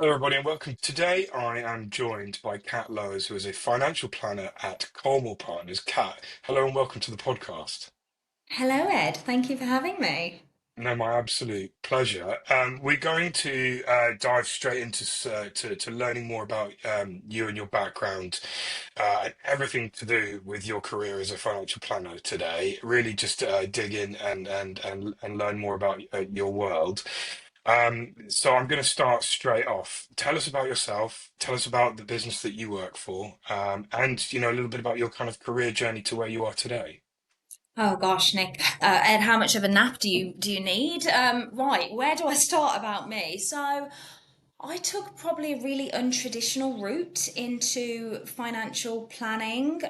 Hello, everybody, and welcome. Today, I am joined by Kat Lowers, who is a financial planner at Colmore Partners. Kat, hello and welcome to the podcast. Hello, Ed. Thank you for having me. No, my absolute pleasure. We're going to dive straight into to learning more about you and your background and everything to do with your career as a financial planner today. Really, just dig in and learn more about your world. So I'm going to start straight off. Tell us about yourself. Tell us about the business that you work for, and a little bit about your kind of career journey to where you are today. Oh gosh, Nick. Ed, how much of a nap do you need? Right, where do I start about me? So I took probably a really untraditional route into financial planning.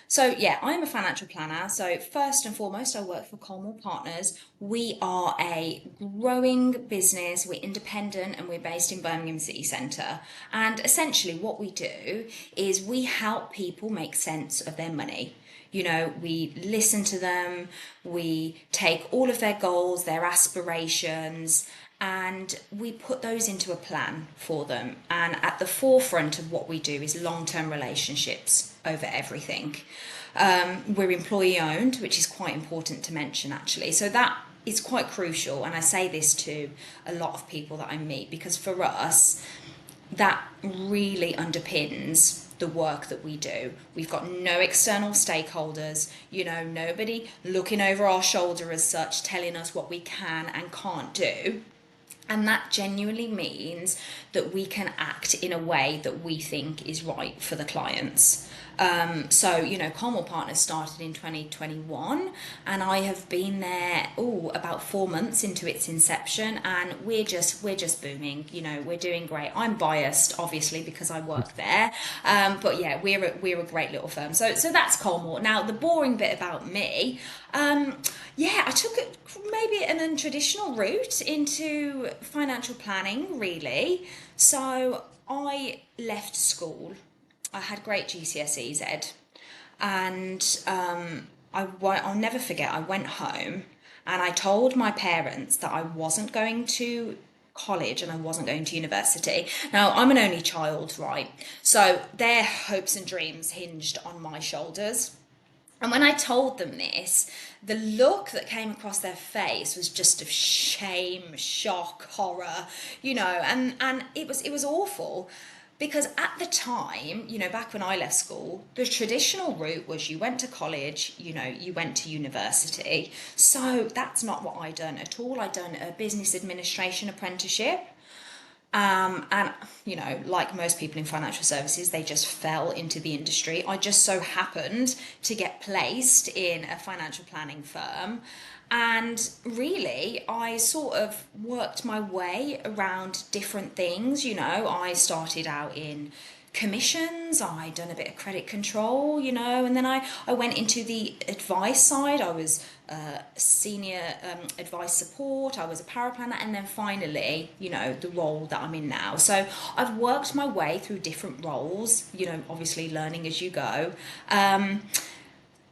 So yeah, I'm a financial planner. So first and foremost, I work for Colmore Partners. We are a growing business. We're independent and we're based in Birmingham City Centre. And essentially what we do is we help people make sense of their money. We listen to them, we take all of their goals, their aspirations, and we put those into a plan for them. And at the forefront of what we do is long term relationships over everything. We're employee owned, which is quite important to mention actually. So that is quite crucial. And I say this to a lot of people that I meet because for us, that really underpins the work that we do. We've got no external stakeholders, nobody looking over our shoulder as such, telling us what we can and can't do. And that genuinely means that we can act in a way that we think is right for the clients. Colmore Partners started in 2021, and I have been there about 4 months into its inception, and we're just booming. We're doing great. I'm biased, obviously, because I work there, but yeah, we're a great little firm. So that's Colmore. Now, the boring bit about me. Yeah, I took maybe an untraditional route into financial planning, really. So I left school. I had great GCSEs, Ed, and I'll never forget. I went home and I told my parents that I wasn't going to college and I wasn't going to university. Now, I'm an only child, right? So their hopes and dreams hinged on my shoulders. And when I told them this, the look that came across their face was just of shame, shock, horror, and it was awful because at the time, back when I left school, the traditional route was you went to college, you went to university. So that's not what I done at all. I done a business administration apprenticeship. And, like most people in financial services, they just fell into the industry. I just so happened to get placed in a financial planning firm. And really, I sort of worked my way around different things. I started out in commissions, I'd done a bit of credit control, and then I went into the advice side. I was senior advice support, I was a paraplanner, and then finally, the role that I'm in now. So I've worked my way through different roles, obviously learning as you go.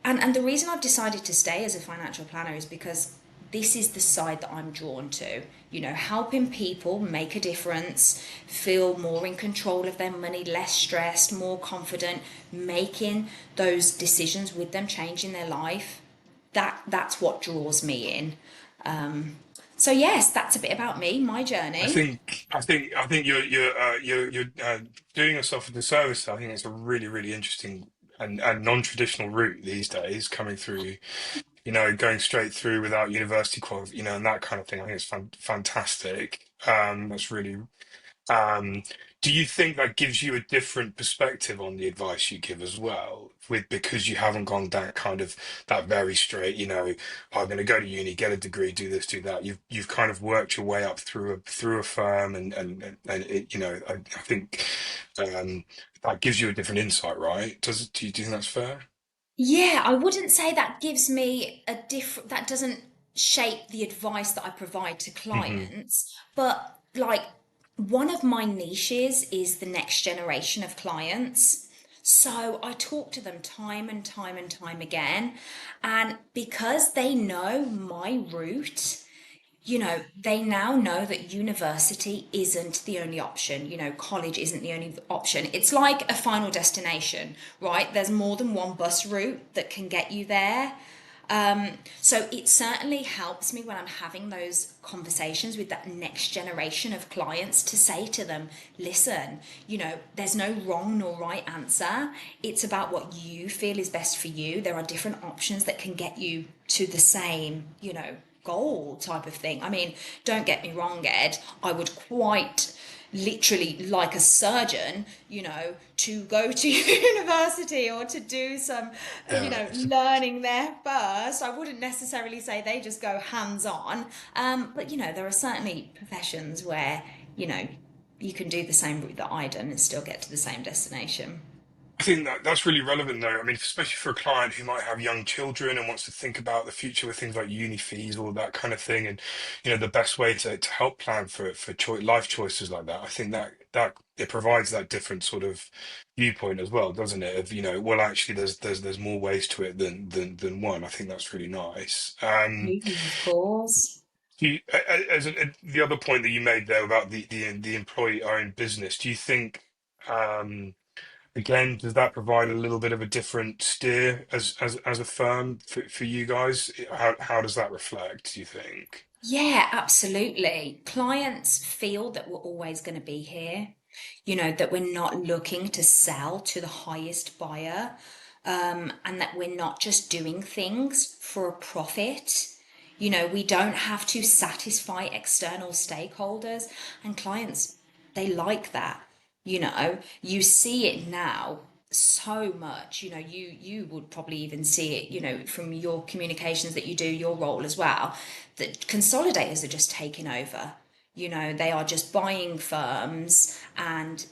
And the reason I've decided to stay as a financial planner is because this is the side that I'm drawn to. Helping people make a difference, feel more in control of their money, less stressed, more confident, making those decisions with them, changing their life. That's what draws me in. So yes, that's a bit about me, my journey. I think you're doing yourself a disservice. I think it's a really, really interesting and non-traditional route these days, coming through, going straight through without university and that kind of thing. I think it's fantastic. That's really Um, do you think that gives you a different perspective on the advice you give as well, with because you haven't gone that kind of that very straight, I'm going to go to uni, get a degree, do this, do that. You've kind of worked your way up through a firm, and I think um, that gives you a different insight, right? Do you think that's fair? Yeah, I wouldn't say that gives me that doesn't shape the advice that I provide to Hmm. clients, but like one of my niches is the next generation of clients. So I talk to them time and time and time again. And because they know my route, they now know that university isn't the only option. College isn't the only option. It's like a final destination, right? There's more than one bus route that can get you there. So it certainly helps me when I'm having those conversations with that next generation of clients to say to them, listen, there's no wrong nor right answer. It's about what you feel is best for you. There are different options that can get you to the same, goal type of thing. I mean, don't get me wrong, Ed, I would quite literally like a surgeon, to go to university or to do some, Yeah. learning there first. I wouldn't necessarily say they just go hands on. But, there are certainly professions where, you know, you can do the same route that I done and still get to the same destination. I think that's really relevant, though. I mean, especially for a client who might have young children and wants to think about the future with things like uni fees, all that kind of thing, and the best way to help plan for life choices like that. I think that it provides that different sort of viewpoint as well, doesn't it? Of well, actually, there's more ways to it than one. I think that's really nice. Mhm, of course. The other point that you made there about the employee-owned business, do you think? Again, does that provide a little bit of a different steer as a firm for you guys? How does that reflect, do you think? Yeah, absolutely. Clients feel that we're always going to be here, that we're not looking to sell to the highest buyer, and that we're not just doing things for a profit. We don't have to satisfy external stakeholders, and clients, they like that. You see it now so much. You would probably even see it, from your communications that you do, your role as well, that consolidators are just taking over. They are just buying firms, and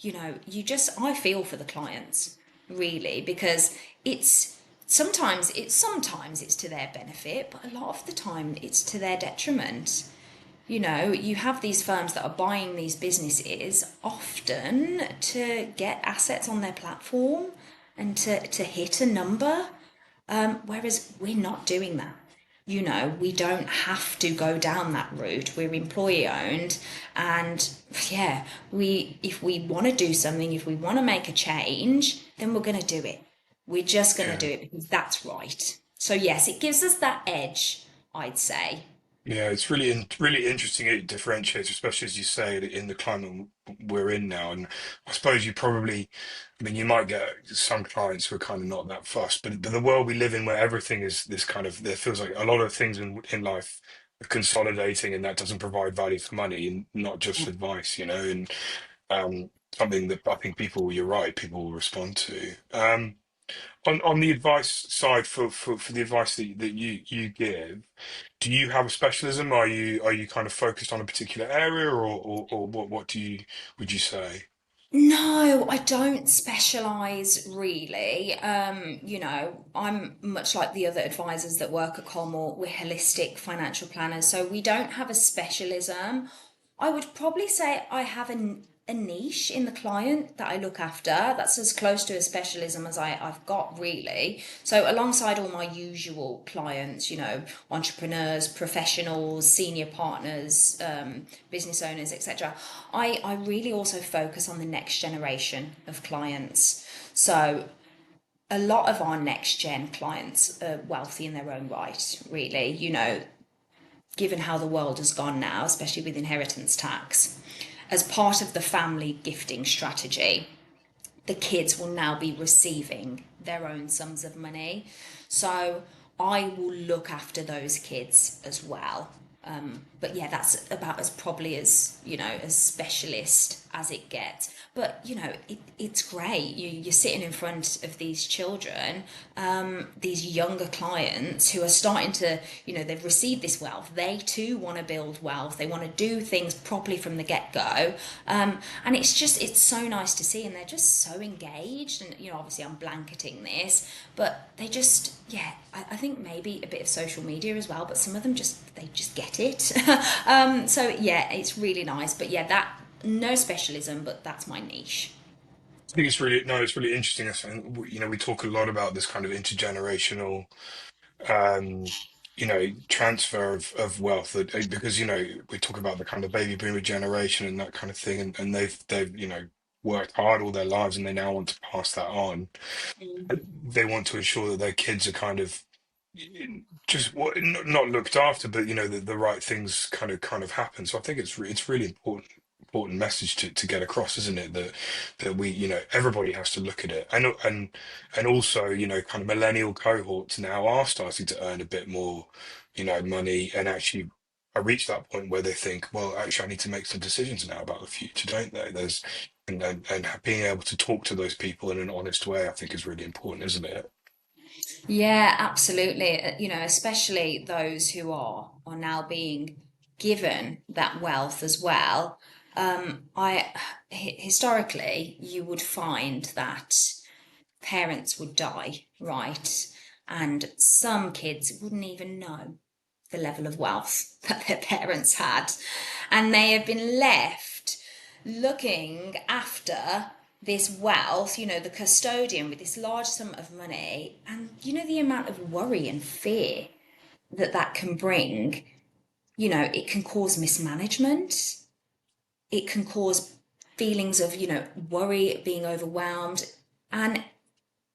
I feel for the clients, really, because it's sometimes it's to their benefit, but a lot of the time it's to their detriment. You have these firms that are buying these businesses often to get assets on their platform and to hit a number, whereas we're not doing that. We don't have to go down that route. We're employee owned, and yeah, if we want to do something, if we want to make a change, then we're going to do it. We're just going to do Yeah. it because that's right. So yes, it gives us that edge, I'd say. Yeah, it's really interesting. It differentiates, especially as you say, in the climate we're in now. And I suppose I mean, you might get some clients who are kind of not that fussed, but the world we live in, where everything is this kind of, there feels like a lot of things in life are consolidating, and that doesn't provide value for money and not just advice, and something that I think you're right, people will respond to. On the advice side, for the advice that you give, do you have a specialism? Are you kind of focused on a particular area, or what would you say? No, I don't specialize really. I'm much like the other advisors that work at Colmore. We're holistic financial planners, so we don't have a specialism. I would probably say I have a niche in the client that I look after. That's as close to a specialism as I've got, really. So, alongside all my usual clients, entrepreneurs, professionals, senior partners, business owners, etc., I really also focus on the next generation of clients. So, a lot of our next gen clients are wealthy in their own right, really. Given how the world has gone now, especially with inheritance tax, as part of the family gifting strategy, the kids will now be receiving their own sums of money. So I will look after those kids as well. But yeah, that's about as probably as, as specialist as it gets. But, it's great. You're sitting in front of these children, these younger clients who are starting to, they've received this wealth. They too want to build wealth. They want to do things properly from the get go. And it's so nice to see. And they're just so engaged. And, obviously I'm blanketing this, but they just, yeah, I think maybe a bit of social media as well, but some of them they just get it. So yeah, it's really nice. But yeah, no specialism, but that's my niche. I think it's really no, it's really interesting. I think we talk a lot about this kind of intergenerational um, transfer of wealth because we talk about the kind of baby boomer generation and that kind of thing, and they've worked hard all their lives and they now want to pass that on. They want to ensure that their kids are kind of just not looked after, but the right things kind of happen. So I think it's really important message to get across, isn't it? That we everybody has to look at it, and also kind of millennial cohorts now are starting to earn a bit more money, and actually I reach that point where they think, well, actually I need to make some decisions now about the future, don't they? There's and being able to talk to those people in an honest way, I think is really important, isn't it? Yeah, absolutely. Especially those who are now being given that wealth as well. Historically, you would find that parents would die, right? And some kids wouldn't even know the level of wealth that their parents had. And they have been left looking after this wealth, the custodian with this large sum of money, and the amount of worry and fear that that can bring. It can cause mismanagement, it can cause feelings of, worry, being overwhelmed. And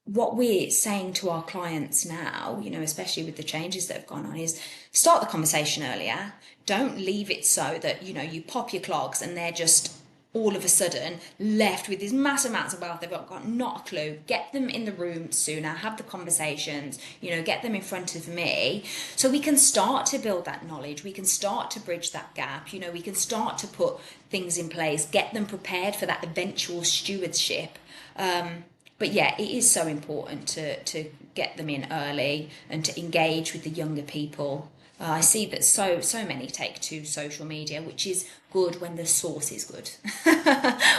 what we're saying to our clients now, especially with the changes that have gone on, is start the conversation earlier. Don't leave it so that, you pop your clogs and they're just all of a sudden left with these massive amounts of wealth. They've got not a clue. Get them in the room sooner, have the conversations, get them in front of me so we can start to build that knowledge. We can start to bridge that gap. We can start to put things in place, get them prepared for that eventual stewardship. But yeah, it is so important to get them in early and to engage with the younger people. I see that so many take to social media, which is good when the source is good.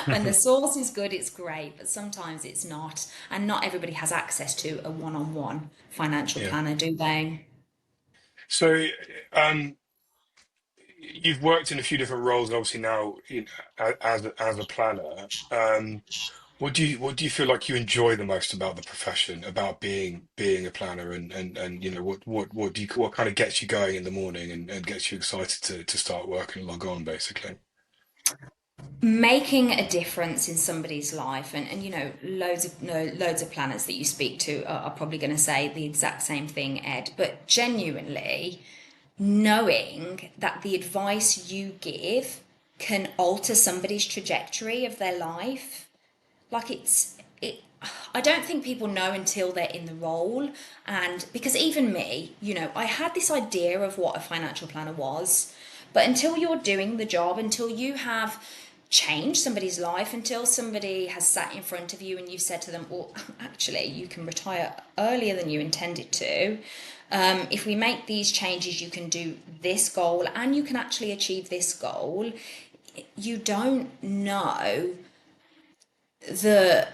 When the source is good, it's great, but sometimes it's not, and not everybody has access to a one-on-one financial Yeah. planner, do they? So, um, you've worked in a few different roles, obviously now as a planner. What do you feel like you enjoy the most about the profession, about being a planner, and what kind of gets you going in the morning and gets you excited to start work and log on, basically? Making a difference in somebody's life, and loads of no, loads of planners that you speak to are probably going to say the exact same thing, Ed, but genuinely knowing that the advice you give can alter somebody's trajectory of their life. Like it I don't think people know until they're in the role. And because even me, I had this idea of what a financial planner was, but until you're doing the job, until you have changed somebody's life, until somebody has sat in front of you and you've said to them, well, actually you can retire earlier than you intended to, if we make these changes you can do this goal and you can actually achieve this goal. You don't know the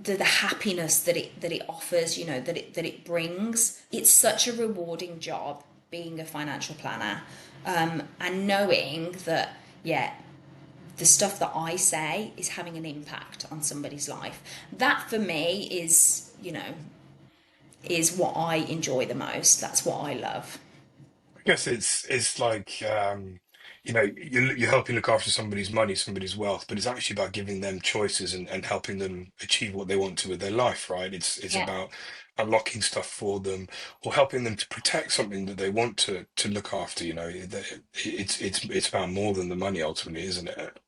the happiness that it offers, that it brings. It's such a rewarding job being a financial planner, and knowing that, yeah, the stuff that I say is having an impact on somebody's life. That for me is what I enjoy the most. That's what I love. I guess it's like you're helping look after somebody's money, somebody's wealth, but it's actually about giving them choices and helping them achieve what they want to with their life, right? It's Yeah. about unlocking stuff for them or helping them to protect something that they want to look after. It's about more than the money ultimately, isn't it?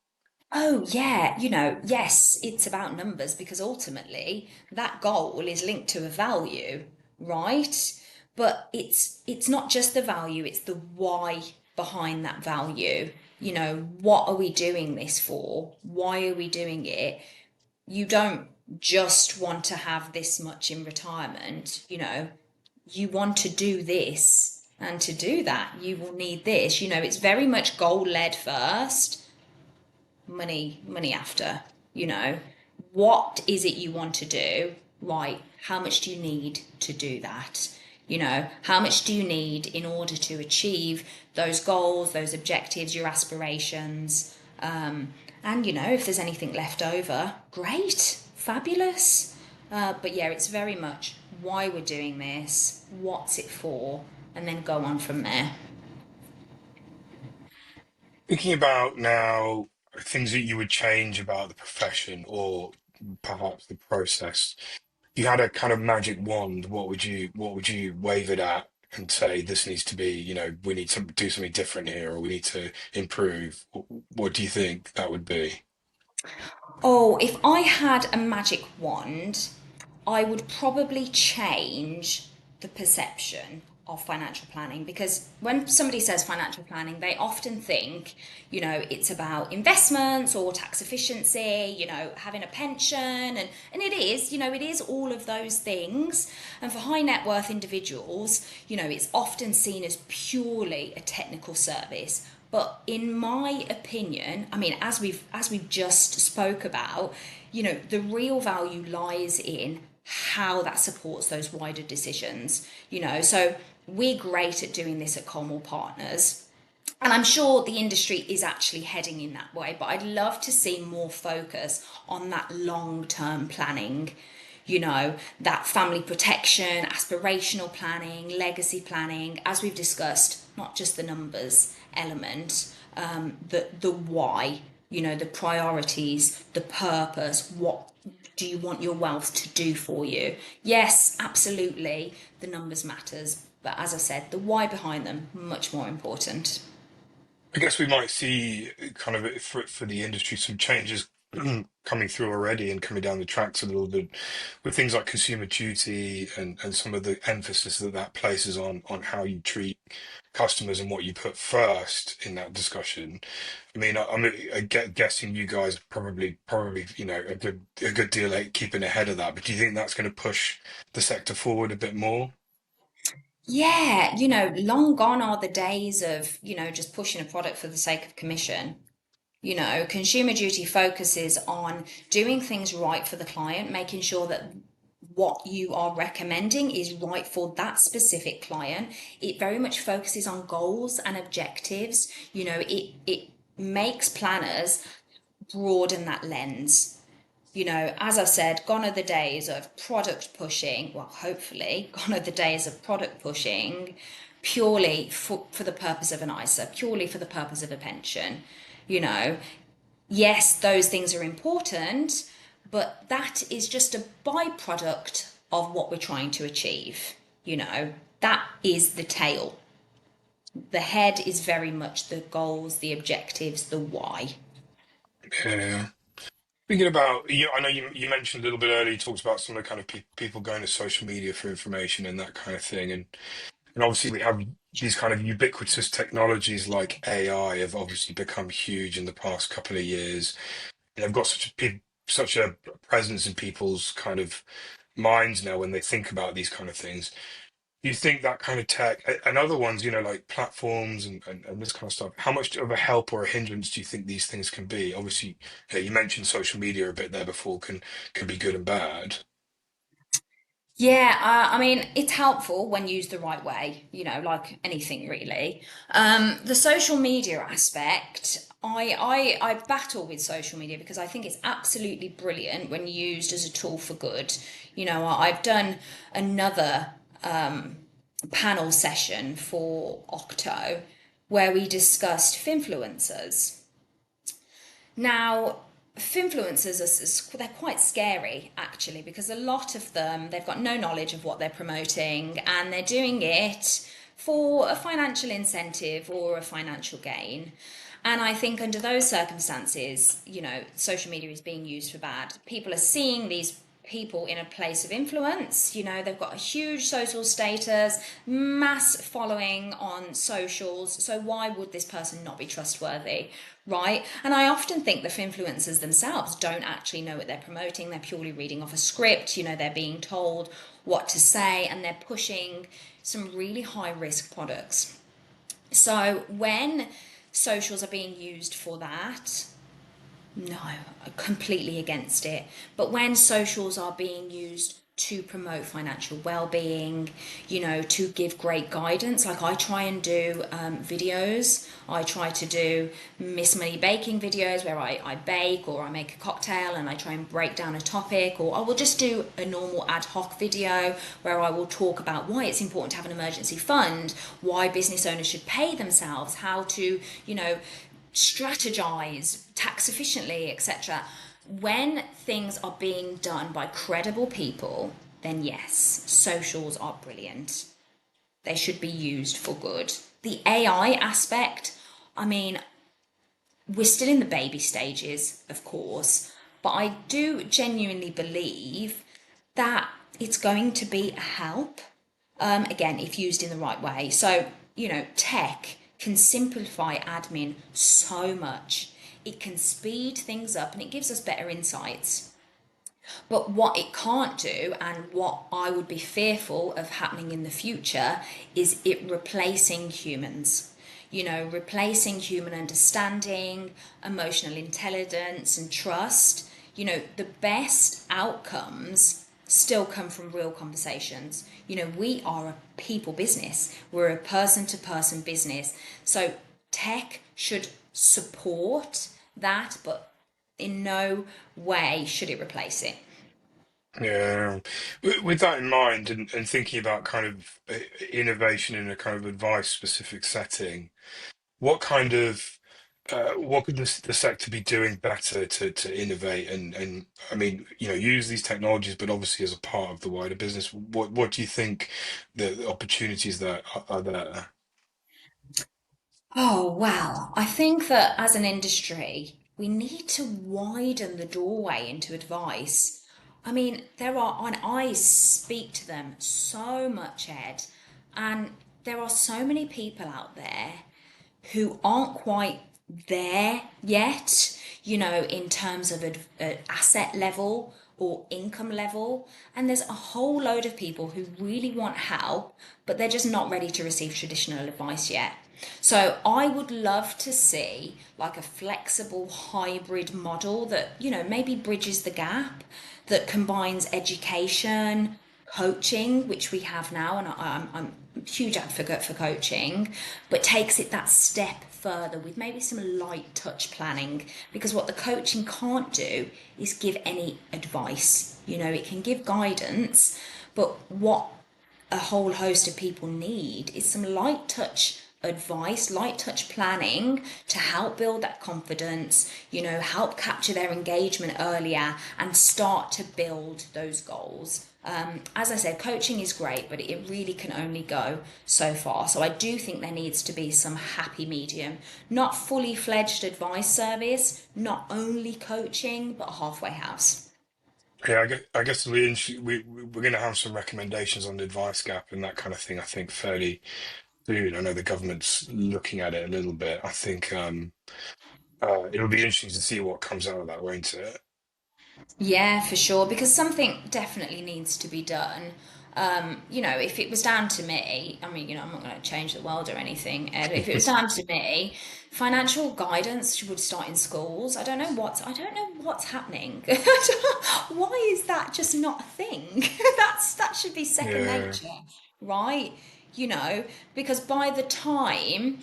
Oh, yeah, yes, it's about numbers because ultimately that goal is linked to a value, right? But it's not just the value, it's the why behind that value. What are we doing this for? Why are we doing it? You don't just want to have this much in retirement, you want to do this, and to do that, you will need this. It's very much goal led first, money after. you know what is it you want to do, right? How much do you need to do that? How much do you need in order to achieve those goals, those objectives, your aspirations? And if there's anything left over, great, fabulous. But yeah, it's very much why we're doing this, what's it for, and then go on from there. Thinking about now things that you would change about the profession or perhaps the process. If you had a kind of magic wand, what would you wave it at and say this needs to be, we need to do something different here or we need to improve? What do you think that would be? Oh, if I had a magic wand, I would probably change the perception of financial planning, because when somebody says financial planning, they often think, it's about investments or tax efficiency, having a pension, and it is all of those things. And for high net worth individuals, it's often seen as purely a technical service. But in my opinion, I mean, as we've just spoke about, the real value lies in how that supports those wider decisions. So we're great at doing this at Colmore Partners. And I'm sure the industry is actually heading in that way, but I'd love to see more focus on that long term planning, that family protection, aspirational planning, legacy planning, as we've discussed, not just the numbers element, the why, the priorities, the purpose, what do you want your wealth to do for you? Yes, absolutely, the numbers matters, but as I said, the why behind them, much more important. I guess we might see kind of for the industry some changes coming through already and coming down the tracks a little bit with things like consumer duty and some of the emphasis that that places on how you treat customers and what you put first in that discussion. I mean, guessing you guys probably a good deal at keeping ahead of that. But do you think that's going to push the sector forward a bit more? Yeah, long gone are the days of, just pushing a product for the sake of commission. Consumer duty focuses on doing things right for the client, making sure that what you are recommending is right for that specific client. It very much focuses on goals and objectives. It makes planners broaden that lens. As I've said, gone are the days of product pushing, well, hopefully, gone are the days of product pushing purely for the purpose of an ISA, purely for the purpose of a pension. You know, yes, those things are important, but that is just a byproduct of what we're trying to achieve. That is the tail. The head is very much the goals, the objectives, the why. Yeah. Thinking about you, I know you mentioned a little bit earlier. You talked about some of the kind of people going to social media for information and that kind of thing, and obviously we have these kind of ubiquitous technologies like AI have obviously become huge in the past couple of years. And they've got such a presence in people's kind of minds now when they think about these kind of things. Do you think that kind of tech and other ones, like platforms and this kind of stuff, how much of a help or a hindrance do you think these things can be? Obviously, you mentioned social media a bit there before, can be good and bad. Yeah, I mean, it's helpful when used the right way, like anything really. The social media aspect, I battle with social media because I think it's absolutely brilliant when used as a tool for good. I've done another panel session for Octo where we discussed finfluencers. Now, finfluencers they're quite scary actually, because a lot of them, they've got no knowledge of what they're promoting and they're doing it for a financial incentive or a financial gain. And I think under those circumstances, social media is being used for bad. People are seeing these people in a place of influence. They've got a huge social status, mass following on socials. So why would this person not be trustworthy? Right? And I often think the influencers themselves don't actually know what they're promoting. They're purely reading off a script. They're being told what to say and they're pushing some really high risk products. So when socials are being used for that, no, completely against it. But when socials are being used to promote financial well-being, to give great guidance. Like I try and do videos. I try to do Miss Money baking videos where I bake or I make a cocktail and I try and break down a topic, or I will just do a normal ad hoc video where I will talk about why it's important to have an emergency fund, why business owners should pay themselves, how to, strategize tax efficiently, etc. When things are being done by credible people, then yes, socials are brilliant. They should be used for good. The AI aspect, I mean, we're still in the baby stages, of course, but I do genuinely believe that it's going to be a help, again, if used in the right way. So, tech can simplify admin so much. It can speed things up and it gives us better insights. But what it can't do, and what I would be fearful of happening in the future, is it replacing humans. Replacing human understanding, emotional intelligence, and trust. The best outcomes still come from real conversations. We are a people business, we're a person to person business. So tech should support that, but in no way should it replace it. Yeah. With that in mind, and thinking about kind of innovation in a kind of advice specific setting, what kind of what could the sector be doing better to innovate and I mean, use these technologies, but obviously as a part of the wider business, what do you think the opportunities that are there? Oh, well, I think that as an industry, we need to widen the doorway into advice. I mean, and I speak to them so much, Ed, and there are so many people out there who aren't quite there yet, in terms of asset level or income level. And there's a whole load of people who really want help, but they're just not ready to receive traditional advice yet. So I would love to see like a flexible hybrid model that, maybe bridges the gap, that combines education, coaching, which we have now, and I'm a huge advocate for coaching, but takes it that step further with maybe some light touch planning. Because what the coaching can't do is give any advice. It can give guidance, but what a whole host of people need is some light touch advice, light touch planning to help build that confidence, help capture their engagement earlier and start to build those goals. As I said, coaching is great, but it really can only go so far. So I do think there needs to be some happy medium, not fully fledged advice service, not only coaching, but a halfway house. Yeah, I guess we're going to have some recommendations on the advice gap and that kind of thing. I think fairly soon. I know the government's looking at it a little bit. I think it'll be interesting to see what comes out of that, won't it? Yeah, for sure, because something definitely needs to be done. If it was down to me, I mean, I'm not going to change the world or anything, Ed. If it was down to me, financial guidance would start in schools. I don't know what's happening. Why is that just not a thing? That should be second Yeah, nature, right? You know, because by the time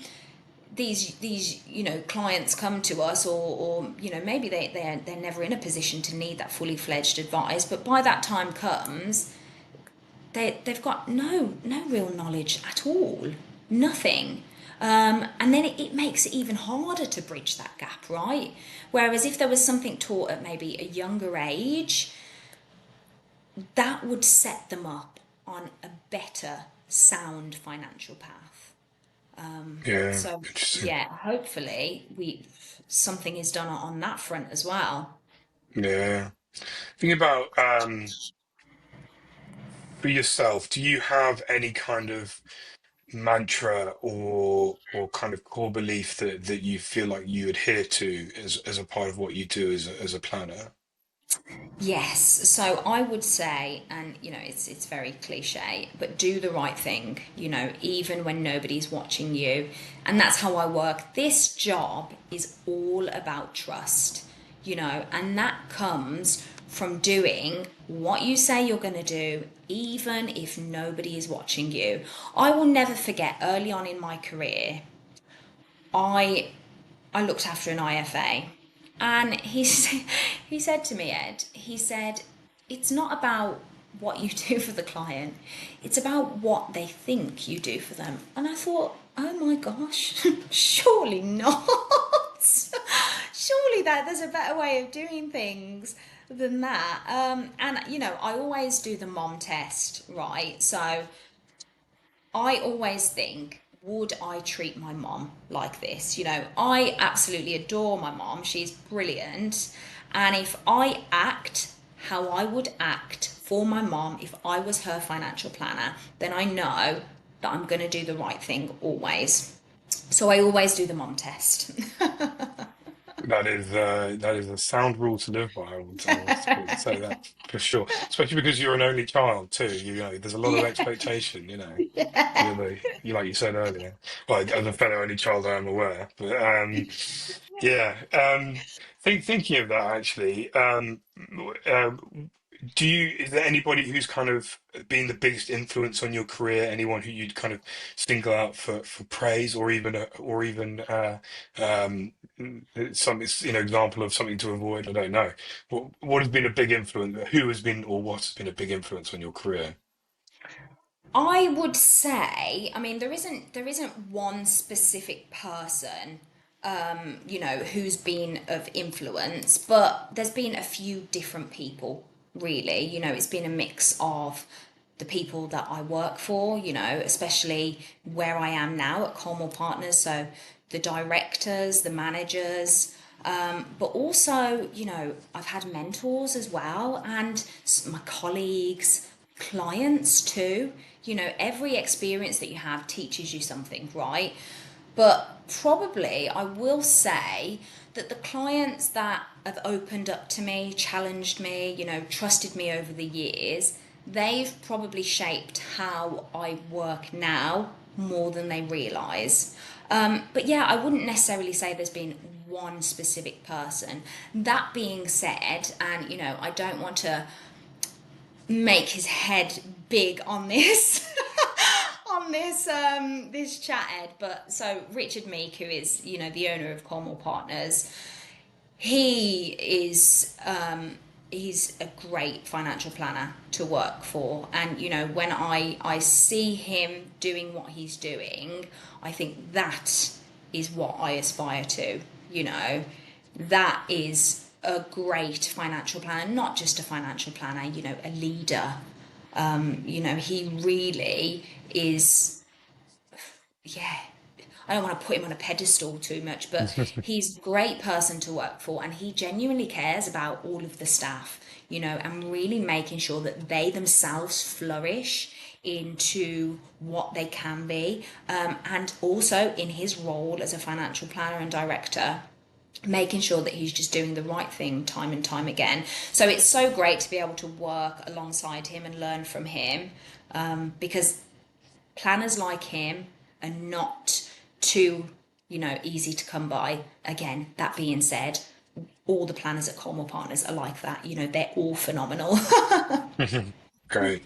these clients come to us, or maybe they're never in a position to need that fully fledged advice, but by that time comes, they've got no real knowledge at all, nothing. And then it makes it even harder to bridge that gap, right? Whereas if there was something taught at maybe a younger age, that would set them up on a better sound financial path. yeah, So interesting. yeah, hopefully we something is done on that front as well. Yeah. Think about for yourself, do you have any kind of mantra or kind of core belief that you feel like you adhere to as a part of what you do as a planner? Yes, so I would say, and it's very cliche, but do the right thing, even when nobody's watching you. And that's how I work. This job is all about trust, and that comes from doing what you say you're going to do, even if nobody is watching you. I will never forget early on in my career, I I looked after an IFA, and he said to me, Ed, he said, it's not about what you do for the client, it's about what they think you do for them. And I thought, oh my gosh, surely not. Surely that there's a better way of doing things than that. And I always do the mom test, right? So I always think, would I treat my mom like this? I absolutely adore my mom. She's brilliant. And if I act how I would act for my mom if I was her financial planner, then I know that I'm going to do the right thing always. So I always do the mom test. That is a sound rule to live by. I would say that for sure. Especially because you're an only child too. There's a lot of Yeah. expectation. Yeah. Like you said earlier. Well, as a fellow only child, I am aware. But yeah. Thinking of that actually. Uh, is there anybody who's kind of been the biggest influence on your career? Anyone who you'd kind of single out for praise, or even some example of something to avoid? I don't know. What has been a big influence? Who has been, or what has been a big influence on your career? I would say, I mean, there isn't one specific person, who's been of influence, but there's been a few different people, really. It's been a mix of the people that I work for, especially where I am now at Colmore Partners. So the directors, the managers, but also, I've had mentors as well, and my colleagues, clients too. Every experience that you have teaches you something, right? But probably I will say that the clients that have opened up to me, challenged me, trusted me over the years, they've probably shaped how I work now more than they realise. But yeah, I wouldn't necessarily say there's been one specific person. That being said, and I don't want to make his head big on this on this chat, Ed. But so Richard Meek, who is the owner of Colmore Partners, he is he's a great financial planner to work for. And when I see him doing what he's doing, I think that is what I aspire to. That is a great financial planner, not just a financial planner, a leader. He really is, yeah, I don't want to put him on a pedestal too much, but he's a great person to work for, and he genuinely cares about all of the staff, and really making sure that they themselves flourish into what they can be. And also in his role as a financial planner and director, making sure that he's just doing the right thing time and time again. So it's so great to be able to work alongside him and learn from him, because planners like him are not too, easy to come by. Again, that being said, all the planners at Colmore Partners are like that. They're all phenomenal. Great.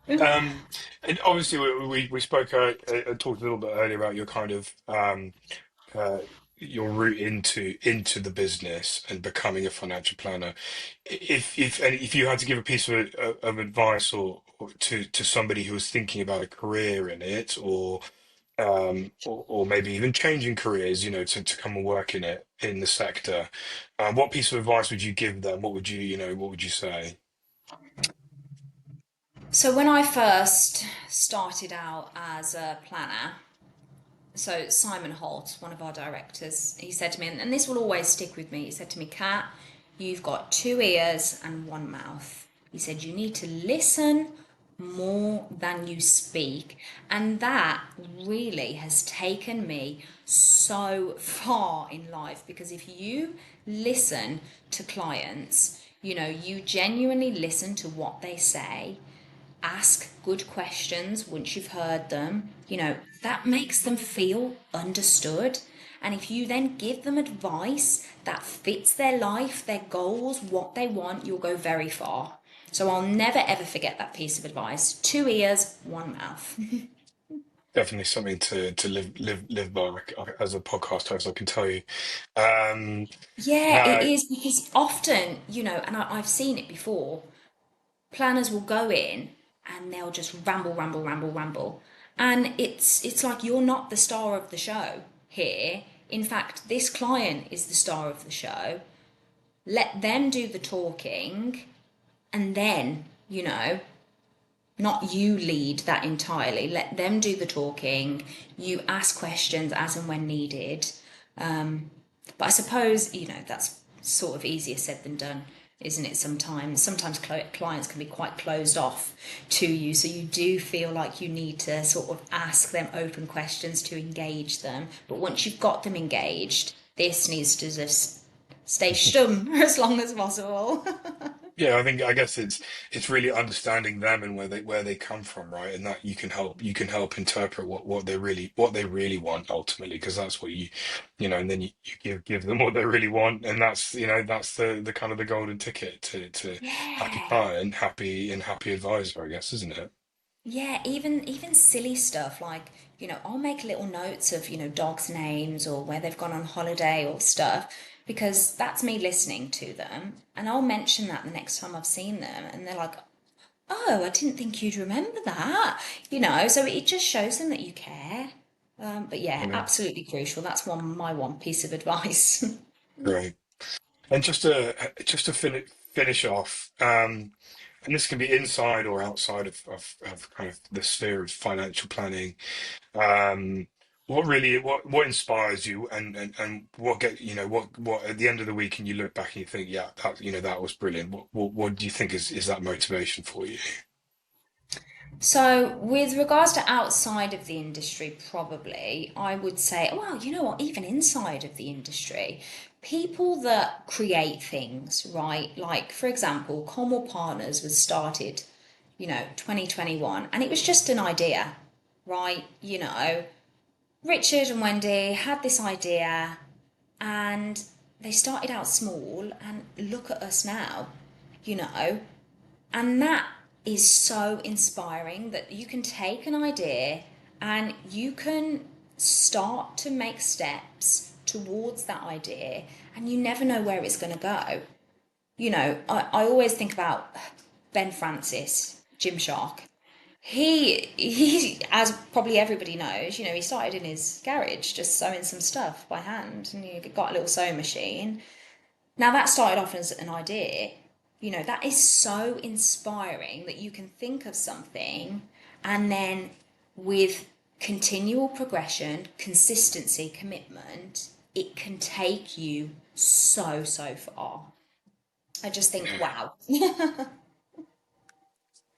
And obviously, we spoke. Talked a little bit earlier about your kind of uh, your route into the business and becoming a financial planner. If you had to give a piece of advice or to somebody who was thinking about a career in it, or maybe even changing careers, to come and work in the sector, what piece of advice would you give them? What would you say? So when I first started out as a planner, so Simon Holt, one of our directors, he said to me, and this will always stick with me, he said to me, Kat, you've got two ears and one mouth. He said, you need to listen more than you speak. And that really has taken me so far in life, because if you listen to clients, you genuinely listen to what they say, ask good questions once you've heard them, that makes them feel understood. And if you then give them advice that fits their life, their goals, what they want, you'll go very far. So I'll never ever forget that piece of advice. Two ears, one mouth. Definitely something to live by, like, as a podcast host, I can tell you. Um, Yeah, it uh, is because often, and I've seen it before, planners will go in and they'll just ramble, ramble, ramble, ramble. And it's like you're not the star of the show here. In fact, this client is the star of the show. Let them do the talking and then, not you lead that entirely. Let them do the talking. You ask questions as and when needed. But I suppose, that's sort of easier said than done, isn't it? Sometimes clients can be quite closed off to you. So you do feel like you need to sort of ask them open questions to engage them. But once you've got them engaged, this needs to just stay stum for as long as possible. yeah, I guess it's really understanding them and where they come from, right? And that you can help interpret what they really want ultimately, because that's what and then you give them what they really want, and that's the kind of the golden ticket to happy Yeah. client, happy advisor, I guess, isn't it? Yeah, even silly stuff like, I'll make little notes of, dogs' names or where they've gone on holiday or stuff because that's me listening to them. And I'll mention that the next time I've seen them and they're like, "Oh, I didn't think you'd remember that." So it just shows them that you care. But yeah, Brilliant. absolutely crucial. That's my one piece of advice. Great. And just to finish off, and this can be inside or outside of kind of the sphere of financial planning. Um, what inspires you, and what at the end of the week, and you look back and you think, yeah, that was brilliant. What do you think is that motivation for you? So, with regards to outside of the industry, probably I would say, well, you know what, even inside of the industry, people that create things, right? Like, for example, Colmore Partners was started, 2021, and it was just an idea, right? Richard and Wendy had this idea and they started out small, and look at us now, you know, and that is so inspiring that you can take an idea and you can start to make steps towards that idea, and you never know where it's going to go. I always think about Ben Francis, Gymshark. He, as probably everybody knows, he started in his garage just sewing some stuff by hand, and he got a little sewing machine. Now, that started off as an idea. That is so inspiring that you can think of something and then with continual progression, consistency, commitment, it can take you so, so far. I just think, Yeah, wow.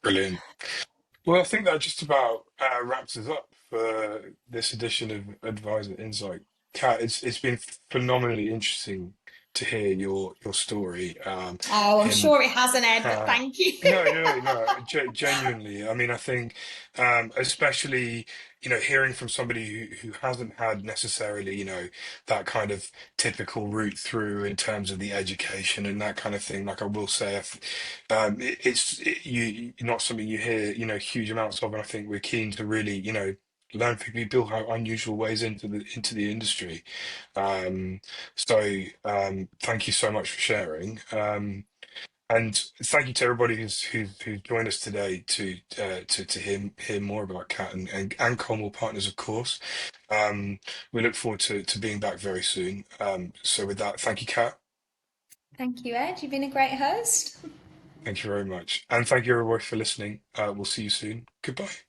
brilliant. Well, I think that just about wraps us up for this edition of Advisor Insight. Kat, it's been phenomenally interesting to hear your story. Oh, I'm Him, sure it hasn't, Ed, but uh, thank you. no, no, no, genuinely. I mean, I think, especially, hearing from somebody who hasn't had necessarily, that kind of typical route through in terms of the education and that kind of thing. Like I will say, you're not something you hear, huge amounts of, and I think we're keen to really, learn from people how unusual ways into the industry. Um, so thank you so much for sharing. And thank you to everybody who's joined us today to hear more about Cat and Colmore Partners, of course. We look forward to being back very soon. So with that, thank you, Kat. Thank you, Ed. You've been a great host. Thank you very much, and thank you everybody for listening. We'll see you soon. Goodbye.